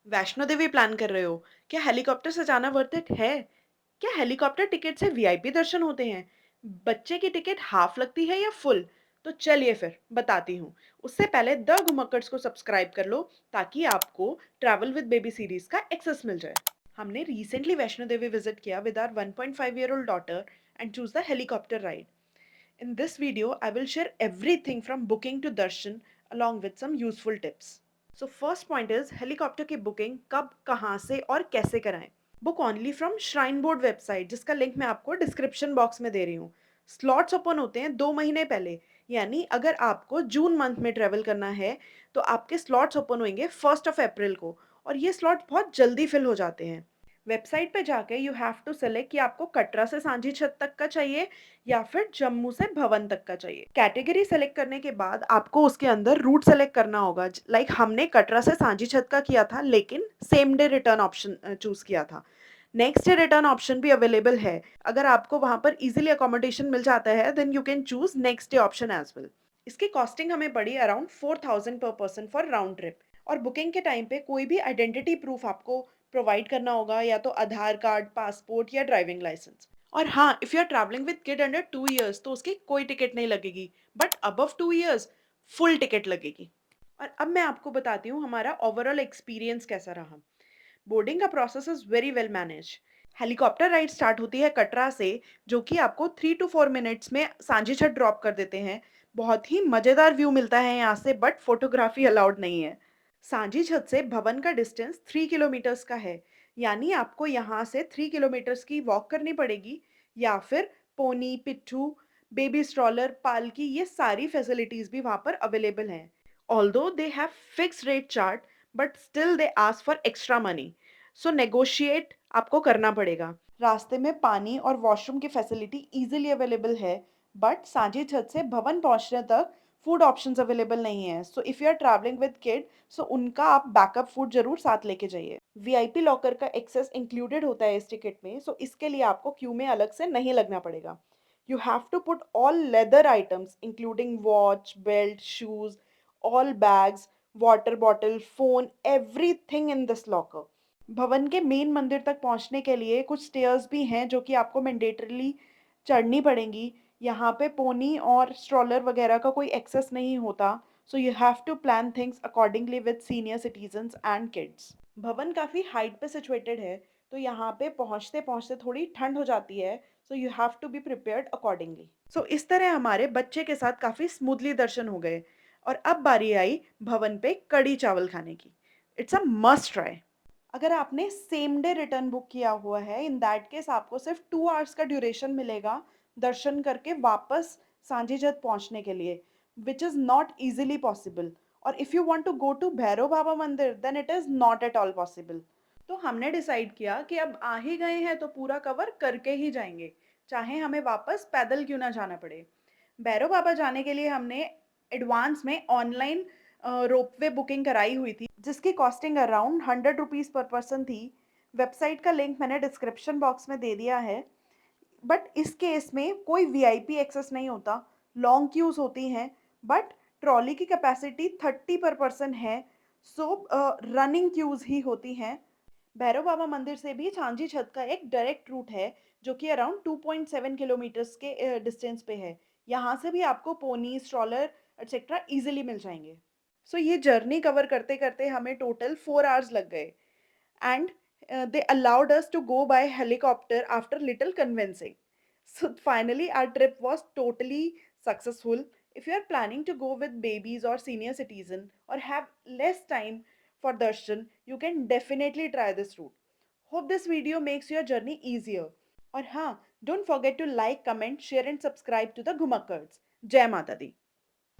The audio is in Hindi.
वैष्णो देवी प्लान कर रहे हो? क्या हेलीकॉप्टर से जाना वर्थ इट है? क्या हेलीकॉप्टर टिकट से वीआईपी दर्शन होते हैं? बच्चे की टिकट हाफ लगती है या फुल? तो चलिए फिर बताती हूँ। उससे पहले द घुमक्कड़्स को सब्सक्राइब कर लो ताकि आपको ट्रैवल विद बेबी सीरीज का एक्सेस मिल जाए। हमने रिसेंटली वैष्णो देवी विजिट किया with our 1.5 year old daughter and choose the helicopter ride. In this video, I will share everything from booking to darshan along with some useful tips. So first point is helicopter की booking कब, कहाँ से और कैसे कराएं? Book only from shrine board website जिसका लिंक मैं आपको डिस्क्रिप्शन बॉक्स में दे रही हूँ। स्लॉट्स ओपन होते हैं 2 महीने पहले, यानी अगर आपको जून मंथ में ट्रेवल करना है तो आपके स्लॉट्स ओपन होंगे 1 अप्रैल को और ये स्लॉट बहुत जल्दी फिल हो जाते हैं। वेबसाइट पे जाके यू हैव टू सेलेक्ट कि आपको कटरा से सांझी छत तक का चाहिए या फिर जम्मू से भवन तक का चाहिए। कैटेगरी सेलेक्ट करने के बाद आपको उसके अंदर रूट सेलेक्ट करना होगा। लाइक हमने कटरा से सांझी छत का किया था लेकिन same day return option choose किया था। नेक्स्ट डे रिटर्न ऑप्शन भी अवेलेबल है। अगर आपको वहां पर इजीली अकोमोडेशन मिल जाता है then you can choose next day option as well. इसकी कॉस्टिंग हमें पड़ी around 4,000 per person for round trip. और बुकिंग के टाइम पे कोई भी आइडेंटिटी प्रूफ आपको प्रोवाइड करना होगा, या तो आधार कार्ड, पासपोर्ट या ड्राइविंग लाइसेंस। और हाँ, if you are travelling with kid under 2 years तो उसकी कोई टिकट नहीं लगेगी, but above 2 years full ticket लगेगी। और अब मैं आपको बताती हूँ हमारा ओवरऑल एक्सपीरियंस कैसा रहा। बोर्डिंग का process is very well manage. Helicopter ride start होती है कटरा से, जो कि आपको 3 to 4 मिनट्स में सांझी छत ड्रॉप कर देते हैं। बहुत ही मज़ेदार व्यू मिलता है यहाँ से, बट फोटोग्राफी अलाउड नहीं है। सांझी छत से भवन का डिस्टेंस 3 किलोमीटर्स का है, यानी आपको यहाँ से 3 किलोमीटर्स की वॉक करनी पड़ेगी, या फिर पोनी, पिट्ठू, बेबी स्ट्रॉलर, पालकी, ये सारी फैसिलिटीज़ भी वहाँ पर अवेलेबल हैं। Although they have fix rate chart but still they ask for extra money, so negotiate आपको करना पड़ेगा। रास्ते में पानी और वॉशरूम की फैसिलिटी इजीली अवेलेबल है, बट सांझी छत से भवन पहुंचने तक फूड ऑप्शंस अवेलेबल नहीं है। So if you are travelling with kid so उनका आप बैकअप फूड जरूर साथ लेके जाइए। वीआईपी लॉकर का एक्सेस इंक्लूडेड होता है इस टिकट में, सो इसके लिए आपको क्यू में अलग से नहीं लगना पड़ेगा। You have to put all leather items including watch, belt, shoes, all bags, water bottle, phone, everything in this locker. भवन के मेन मंदिर तक पहुंचने के लिए कुछ स्टेयर्स भी हैं जो कि आपको मैंडेटरली चढ़नी पड़ेंगी। यहाँ पे पोनी और स्ट्रॉलर वगैरह का कोई एक्सेस नहीं होता, so you have to plan things accordingly with senior citizens and kids. भवन काफ़ी हाइट पे सिचुएटेड है, तो यहाँ पे पहुँचते पहुँचते थोड़ी ठंड हो जाती है, so you have to be prepared accordingly. So इस तरह हमारे बच्चे के साथ काफ़ी स्मूथली दर्शन हो गए। और अब बारी आई भवन पे कड़ी चावल खाने की। It's a must try. अगर आपने सेम डे रिटर्न बुक किया हुआ है इन दैट केस आपको सिर्फ 2 आवर्स का ड्यूरेशन मिलेगा दर्शन करके वापस सांझी छत पहुंचने के लिए, which is not easily possible. और if you want to go to Bhairav Baba Mandir then it is not at all possible. तो हमने डिसाइड किया कि अब आ ही गए हैं तो पूरा कवर करके ही जाएंगे, चाहे हमें वापस पैदल क्यों ना जाना पड़े। भैरव बाबा जाने के लिए हमने एडवांस में ऑनलाइन रोपवे बुकिंग कराई हुई थी जिसकी कॉस्टिंग अराउंड 100 रुपीज़ पर पर्सन थी। वेबसाइट का लिंक मैंने डिस्क्रिप्शन बॉक्स में दे दिया है। बट इस केस में कोई वीआईपी एक्सेस नहीं होता, लॉन्ग क्यूज होती हैं, बट ट्रॉली की कैपेसिटी 30 पर पर्सन है, सो रनिंग क्यूज ही होती हैं। भैरव बाबा मंदिर से भी झांझी छत का एक डायरेक्ट रूट है जो कि अराउंड 2.7 किलोमीटर्स के डिस्टेंस पे है। यहाँ से भी आपको पोनी, स्ट्रॉलर एक्सेट्रा इजीली मिल जाएंगे। सो ये जर्नी कवर करते करते हमें टोटल 4 आवर्स लग गए and they allowed us to go by helicopter after little convincing. So finally, our trip was totally successful. If you are planning to go with babies or senior citizen or have less time for darshan, you can definitely try this route. Hope this video makes your journey easier. और हाँ, don't forget to like, comment, share and subscribe to the Ghumakkards. Jai Mata Di.